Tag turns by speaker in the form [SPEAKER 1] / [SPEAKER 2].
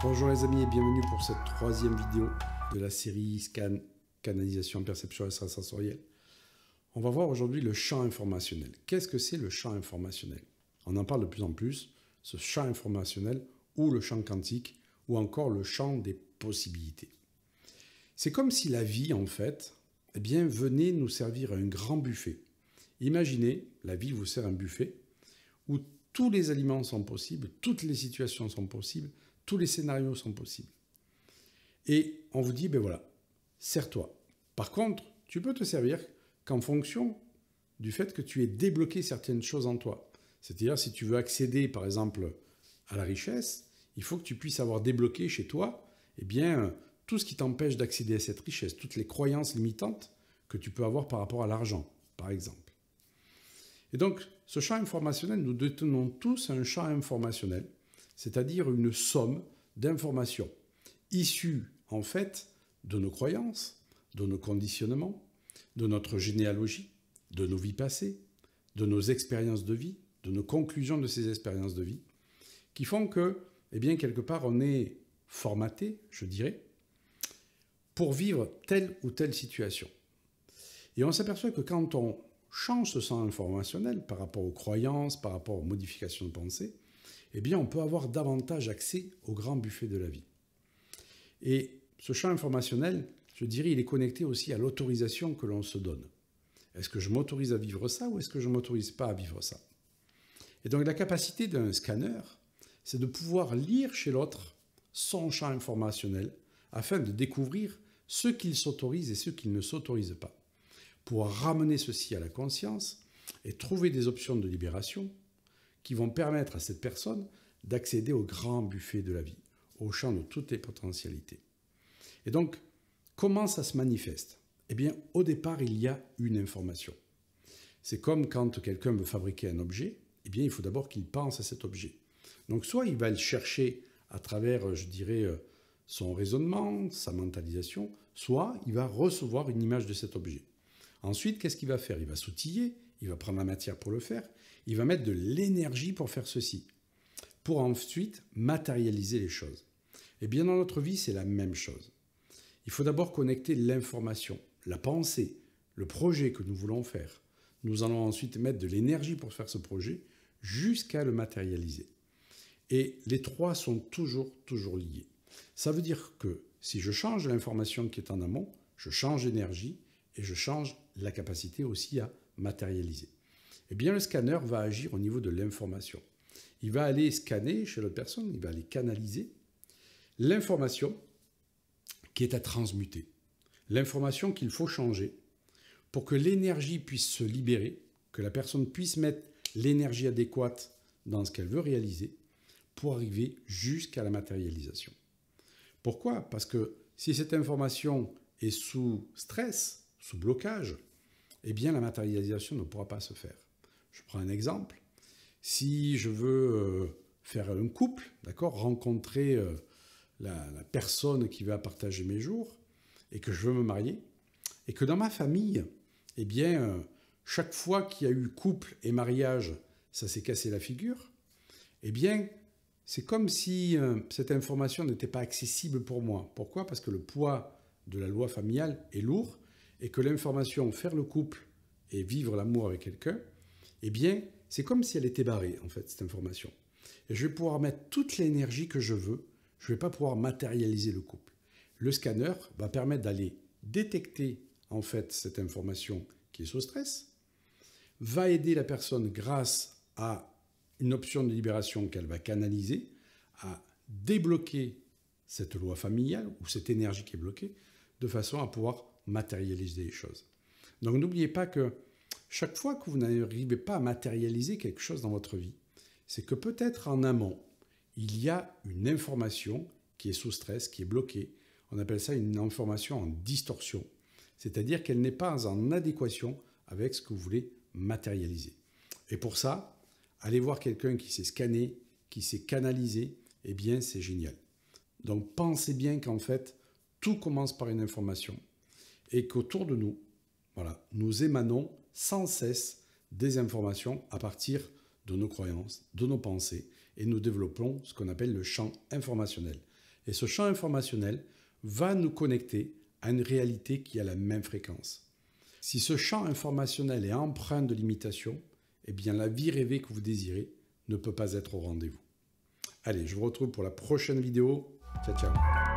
[SPEAKER 1] Bonjour les amis et bienvenue pour cette troisième vidéo de la série Scan, Canalisation, Perception extrasensorielle. On va voir aujourd'hui le champ informationnel. Qu'est-ce que c'est le champ informationnel? On en parle de plus en plus, ce champ informationnel ou le champ quantique ou encore le champ des possibilités. C'est comme si la vie en fait venait nous servir un grand buffet. Imaginez, la vie vous sert un buffet où tous les aliments sont possibles, toutes les situations sont possibles, tous les scénarios sont possibles. Et on vous dit, ben voilà, sers-toi. Par contre, tu peux te servir qu'en fonction du fait que tu aies débloqué certaines choses en toi. C'est-à-dire, si tu veux accéder, par exemple, à la richesse, il faut que tu puisses avoir débloqué chez toi, tout ce qui t'empêche d'accéder à cette richesse, toutes les croyances limitantes que tu peux avoir par rapport à l'argent, par exemple. Et donc, ce champ informationnel, nous détenons tous un champ informationnel, c'est-à-dire une somme d'informations issues, en fait, de nos croyances, de nos conditionnements, de notre généalogie, de nos vies passées, de nos expériences de vie, de nos conclusions de ces expériences de vie, qui font que, quelque part, on est formaté, je dirais, pour vivre telle ou telle situation. Et on s'aperçoit que quand on change ce champ informationnel par rapport aux croyances, par rapport aux modifications de pensée, on peut avoir davantage accès au grand buffet de la vie. Et ce champ informationnel, je dirais, il est connecté aussi à l'autorisation que l'on se donne. Est-ce que je m'autorise à vivre ça ou est-ce que je ne m'autorise pas à vivre ça? Et donc la capacité d'un scanner, c'est de pouvoir lire chez l'autre son champ informationnel afin de découvrir ce qu'il s'autorise et ce qu'il ne s'autorise pas, pour ramener ceci à la conscience et trouver des options de libération qui vont permettre à cette personne d'accéder au grand buffet de la vie, au champ de toutes les potentialités. Et donc, comment ça se manifeste? Au départ, il y a une information. C'est comme quand quelqu'un veut fabriquer un objet, il faut d'abord qu'il pense à cet objet. Donc, soit il va le chercher à travers, je dirais, son raisonnement, sa mentalisation, soit il va recevoir une image de cet objet. Ensuite, qu'est-ce qu'il va faire? Il va s'outiller, il va prendre la matière pour le faire, il va mettre de l'énergie pour faire ceci, pour ensuite matérialiser les choses. Dans notre vie, c'est la même chose. Il faut d'abord connecter l'information, la pensée, le projet que nous voulons faire. Nous allons ensuite mettre de l'énergie pour faire ce projet jusqu'à le matérialiser. Et les trois sont toujours liés. Ça veut dire que si je change l'information qui est en amont, je change l'énergie et je change la capacité aussi à matérialiser. Le scanner va agir au niveau de l'information. Il va aller scanner chez l'autre personne, il va aller canaliser l'information qui est à transmuter, l'information qu'il faut changer pour que l'énergie puisse se libérer, que la personne puisse mettre l'énergie adéquate dans ce qu'elle veut réaliser pour arriver jusqu'à la matérialisation. Pourquoi? Parce que si cette information est sous stress, sous blocage, la matérialisation ne pourra pas se faire. Je prends un exemple. Si je veux faire un couple, rencontrer la personne qui va partager mes jours et que je veux me marier, et que dans ma famille, chaque fois qu'il y a eu couple et mariage, ça s'est cassé la figure, c'est comme si cette information n'était pas accessible pour moi. Pourquoi? Parce que le poids de la loi familiale est lourd et que l'information faire le couple et vivre l'amour avec quelqu'un, c'est comme si elle était barrée, en fait, cette information. Et je vais pouvoir mettre toute l'énergie que je veux, je ne vais pas pouvoir matérialiser le couple. Le scanner va permettre d'aller détecter, en fait, cette information qui est sous stress, va aider la personne grâce à une option de libération qu'elle va canaliser, à débloquer cette loi familiale ou cette énergie qui est bloquée, de façon à pouvoir matérialiser les choses. Donc n'oubliez pas que chaque fois que vous n'arrivez pas à matérialiser quelque chose dans votre vie, c'est que peut-être en amont, il y a une information qui est sous stress, qui est bloquée. On appelle ça une information en distorsion, c'est-à-dire qu'elle n'est pas en adéquation avec ce que vous voulez matérialiser. Et pour ça, allez voir quelqu'un qui sait scanner, qui sait canaliser, c'est génial. Donc pensez bien qu'en fait, tout commence par une information et qu'autour de nous, nous émanons sans cesse des informations à partir de nos croyances, de nos pensées, et nous développons ce qu'on appelle le champ informationnel. Et ce champ informationnel va nous connecter à une réalité qui a la même fréquence. Si ce champ informationnel est empreint de limitations, eh bien la vie rêvée que vous désirez ne peut pas être au rendez-vous. Allez, je vous retrouve pour la prochaine vidéo. Ciao, ciao.